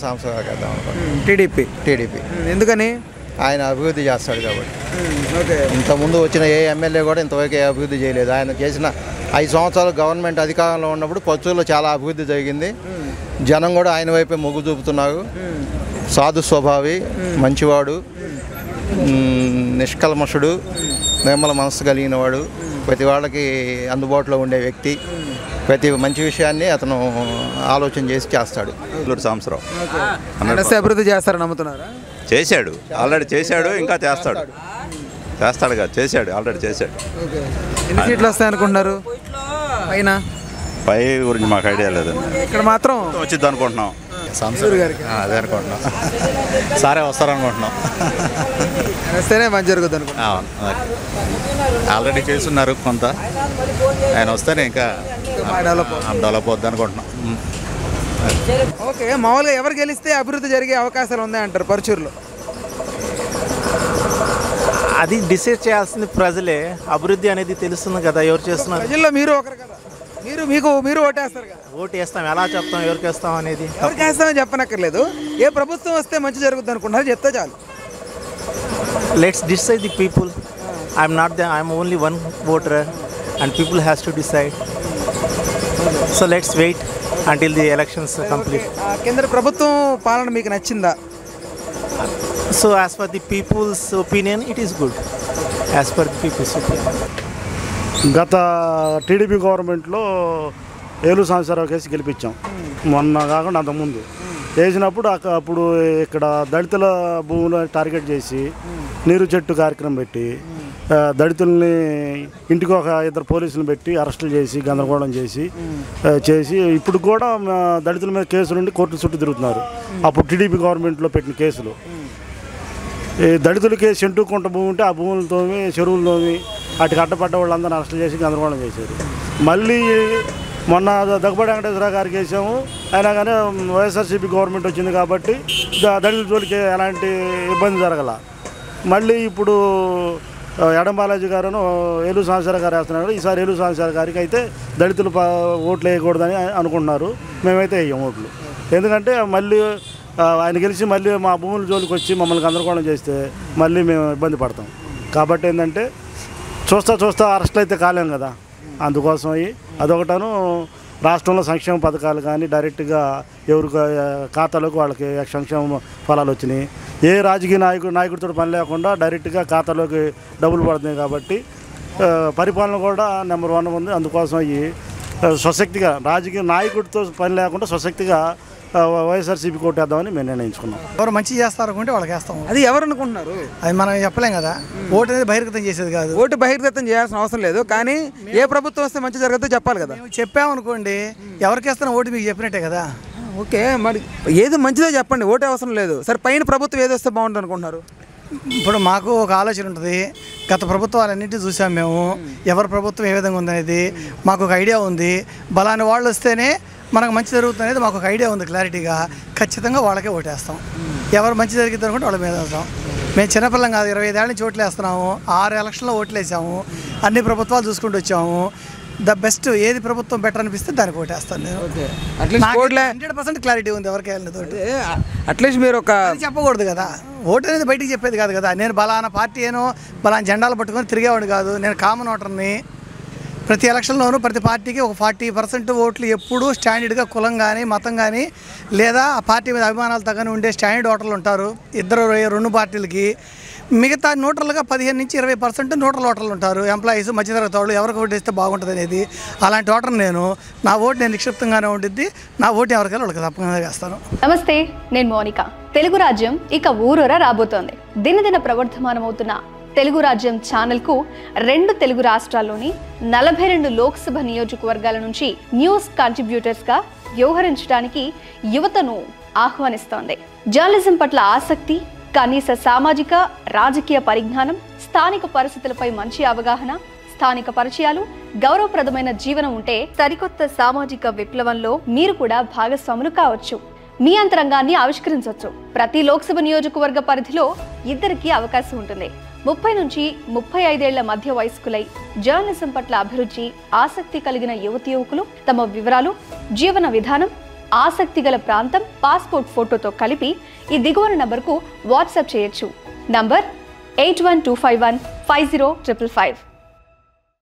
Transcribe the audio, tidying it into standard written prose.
సాంసరావు TDP ఎందుకని? ఆయన అభివృద్ధి చేస్తాడు కాబట్టి. ఇంతకుముందు వచ్చిన ఏ ఎమ్మెల్యే కూడా ఇంతవరకు ఏ అభివృద్ధి చేయలేదు. ఆయన చేసిన 5 సంవత్సరాలు గవర్నమెంట్ అధికారంలో ఉన్నప్పుడు పచ్చూరులో చాలా అభివృద్ధి జరిగింది. జనం కూడా ఆయన వైపే మొగ్గు చూపుతున్నారు. సాధు స్వభావి, మంచివాడు, నిష్కల్మషుడు, నిర్మల మనసు కలిగిన వాడు, ప్రతి వాళ్ళకి అందుబాటులో ఉండే వ్యక్తి. ప్రతి మంచి విషయాన్ని అతను ఆలోచన చేసి చేస్తాడు. సాంసరావు అభివృద్ధి చేస్తారని నమ్ముతున్నారా? చేశాడు, ఆల్రెడీ చేశాడు, ఇంకా చేస్తాడు కదా, చేశాడు, ఆల్రెడీ చేశాడు. ఎన్ని సీట్లు వస్తాయి అనుకుంటున్నారు? పై గురించి మాకు ఐడియా లేదు. ఇక్కడ మాత్రం వచ్చింది అనుకుంటున్నాం. అదే అనుకుంటున్నాం. సారే వస్తారనుకుంటున్నాం. వస్తేనే మంచి జరుగుతుంది అనుకుంటున్నాం. ఆల్రెడీ చేస్తున్నారు కొంత. ఆయన వస్తేనే ఇంకా డెవలప్ అవుద్ది అనుకుంటున్నాం. ఓకే, మామూలుగా ఎవరు గెలిస్తే అభివృద్ధి జరిగే అవకాశాలు ఉన్నాయి అంటారు పరుచూరులో? అది డిసైడ్ చేయాల్సింది ప్రజలే. అభివృద్ధి అనేది తెలుస్తుంది కదా ఎవరు చేస్తున్నారు. ప్రజల్లో మీరు ఒకరు కదా, మీరు ఓటేస్తారు కదా. ఓటు వేస్తాం, ఎలా చెప్తాం ఎవరికి వేస్తాం అనేది? ఎవరికి వేస్తామని చెప్పనక్కర్లేదు. ఏ ప్రభుత్వం వస్తే మంచి జరుగుతుంది అనుకుంటున్నారు చెప్తే చాలు. Let's decide the people. I'm only one voter and people has to decide. So let's wait until the elections complete. కేంద్ర ప్రభుత్వం పాలన మీకు నచ్చిందా? So as per the people's opinion it is good. As per the people's opinion. గత TDP గవర్నమెంట్లో Eluru Sambasivarao case గెలిపించాం. మొన్న కాకుండా అంతకుముందు వేసినప్పుడు అప్పుడు ఇక్కడ దళితుల భూములు టార్గెట్ చేసి నీరు చెట్టు కార్యక్రమం పెట్టి దళితుల్ని ఇంటికి ఒక 2 పోలీసులు పెట్టి అరెస్టులు చేసి గందరగోళం చేసి ఇప్పుడు కూడా దళితుల మీద కేసులు ఉండి కోర్టు చుట్టూ తిరుగుతున్నారు. అప్పుడు టీడీపీ గవర్నమెంట్లో పెట్టిన కేసులు. దళితులకి సెంటు కుంట భూమి ఉంటే ఆ భూములతోమి చెరువులతోమి వాటికి అడ్డపడ్డ వాళ్ళందరూ అరెస్టులు చేసి గందరగోళం చేశారు. మళ్ళీ మొన్న దగ్గుబాటి వెంకటేశ్వరరావు గారికి వేసాము. అయినా కానీ వైఎస్ఆర్సీపీ గవర్నమెంట్ వచ్చింది కాబట్టి దళితుల జోలికి ఎలాంటి ఇబ్బంది జరగల. మళ్ళీ ఇప్పుడు ఎడం బాలాజీ గారును ఏలూరు సాంబశివరావు గారు వేస్తున్నారు. ఈసారి ఏలూరు సాంబశివరావు గారికి అయితే దళితులు ఓట్లు వేయకూడదని అనుకుంటున్నారు. మేమైతే వేయం ఓట్లు. ఎందుకంటే మళ్ళీ ఆయన గెలిచి మళ్ళీ మా భూముల జోలికి వచ్చి మమ్మల్ని గందరగోళం చేస్తే మళ్ళీ మేము ఇబ్బంది పడతాం. కాబట్టి ఏంటంటే చూస్తా అరెస్టులు అయితే కాలేం కదా. అందుకోసం అదొకటను రాష్ట్రంలో సంక్షేమ పథకాలు కానీ డైరెక్ట్గా ఎవరి ఖాతాలోకి వాళ్ళకి సంక్షేమ ఫలాలు వచ్చినాయి. ఏ రాజకీయ నాయకుడితో పని లేకుండా డైరెక్ట్గా ఖాతాలోకి డబ్బులు పడుతున్నాయి. కాబట్టి పరిపాలన కూడా నెంబర్ 1 ఉంది. అందుకోసం స్వశక్తిగా రాజకీయ నాయకుడితో పని లేకుండా స్వశక్తిగా వైఎస్ఆర్సీపీ కోటేద్దామని మేము నిర్ణయించుకున్నాం. ఎవరు మంచి చేస్తారనుకుంటే వాళ్ళకి వేస్తాం. అది ఎవరు అనుకుంటున్నారు? అది మనం చెప్పలేం కదా. ఓటు అనేది బహిర్గతం చేసేది కాదు. ఓటు బహిర్గతం చేయాల్సిన అవసరం లేదు. కానీ ఏ ప్రభుత్వం వస్తే మంచి జరుగుతుందో చెప్పాలి కదా. చెప్పామనుకోండి, ఎవరికి వేస్తారో ఓటు మీకు చెప్పినట్టే కదా. ఓకే, మరి ఏది మంచిదో చెప్పండి. ఓటు అవసరం లేదు. సరే, పైన ప్రభుత్వం ఏది వస్తే బాగుంటుంది అనుకుంటున్నారు? ఇప్పుడు మాకు ఒక ఆలోచన ఉంటుంది. గత ప్రభుత్వాలన్నింటినీ చూసాం మేము. ఎవరి ప్రభుత్వం ఏ విధంగా ఉందనేది మాకు ఒక ఐడియా ఉంది. బలాని వాళ్ళు వస్తేనే మనకు మంచి జరుగుతుంది అనేది మాకు ఒక ఐడియా ఉంది క్లారిటీగా. ఖచ్చితంగా వాళ్ళకే ఓటేస్తాం. ఎవరు మంచి జరిగిద్ది అనుకుంటే వాళ్ళ మీద వేస్తాం. మేము చిన్నపిల్లం కాదు, 25 ఏళ్ళ నుంచి ఓట్లు వేస్తున్నాము. 6 ఎలక్షన్లో ఓట్లు వేసాము. అన్ని ప్రభుత్వాలు చూసుకుంటూ వచ్చాము. ద బెస్ట్ ఏది ప్రభుత్వం బెటర్ అనిపిస్తే దానికి ఓటేస్తాను నేను. 100% క్లారిటీ ఉంది ఎవరికి వెళ్ళిన. అట్లీస్ట్ మీరు ఒక చెప్పకూడదు కదా. ఓటు అనేది బయటికి చెప్పేది కాదు కదా. నేను బలానా పార్టీ ఏనో బలానా జెండాలు పట్టుకొని తిరిగేవాడు కాదు. నేను కామన్ ఓటర్ని. ప్రతి ఎలక్షన్లోనూ ప్రతి పార్టీకి ఒక 40% ఓట్లు ఎప్పుడూ స్టాండర్డ్గా కులం కానీ మతం కానీ లేదా ఆ పార్టీ మీద అభిమానాలు తగ్గని ఉండే స్టాండర్డ్ ఓటర్లు ఉంటారు. 2 పార్టీలకి. మిగతా న్యూట్రల్గా 15 నుంచి 20% న్యూట్రల్ ఓటర్లు ఉంటారు. ఎంప్లాయీస్, మధ్యతరగతి వాళ్ళు ఎవరికి ఓటు వేస్తే బాగుంటుంది అనేది. అలాంటి ఓటర్ నేను. నా ఓటు నేను నిక్షిప్తంగానే ఉండిద్ది. నా ఓటు ఎవరికైనా వాళ్ళకి తప్పకుండా వేస్తాను. నమస్తే, నేను మోనిక. తెలుగు రాజ్యం ఇక ఊరూరా రాబోతోంది. దినదిన ప్రవర్ధమానమవుతున్న తెలుగు రాజ్యం ఛానల్కు 2 తెలుగు రాష్ట్రాల్లోని 42 లోక్సభ నియోజకవర్గాల నుంచి న్యూస్ కాంట్రిబ్యూటర్స్గా వ్యవహరించడానికి యువతను ఆహ్వానిస్తోంది. జర్నలిజం పట్ల ఆసక్తి, కనీస సామాజిక రాజకీయ పరిజ్ఞానం, స్థానిక పరిస్థితులపై మంచి అవగాహన, స్థానిక పరిచయాలు, గౌరవప్రదమైన జీవనం ఉంటే సరికొత్త సామాజిక విప్లవంలో మీరు కూడా భాగస్వాములు కావచ్చు. మీ అంతరంగాన్ని ఆవిష్కరించవచ్చు. ప్రతి లోక్సభ నియోజకవర్గ పరిధిలో 2కి అవకాశం ఉంటుంది. 30 నుంచి 35 ఏళ్ల మధ్య వయస్కులై జర్నలిజం పట్ల అభిరుచి, ఆసక్తి కలిగిన యువతి యువకులు తమ వివరాలు, జీవన విధానం, ఆసక్తి గల ప్రాంతం పాస్పోర్ట్ ఫోటోతో కలిపి ఈ దిగువన నంబర్కు వాట్సాప్ చేయొచ్చు. నంబర్ 8125150555.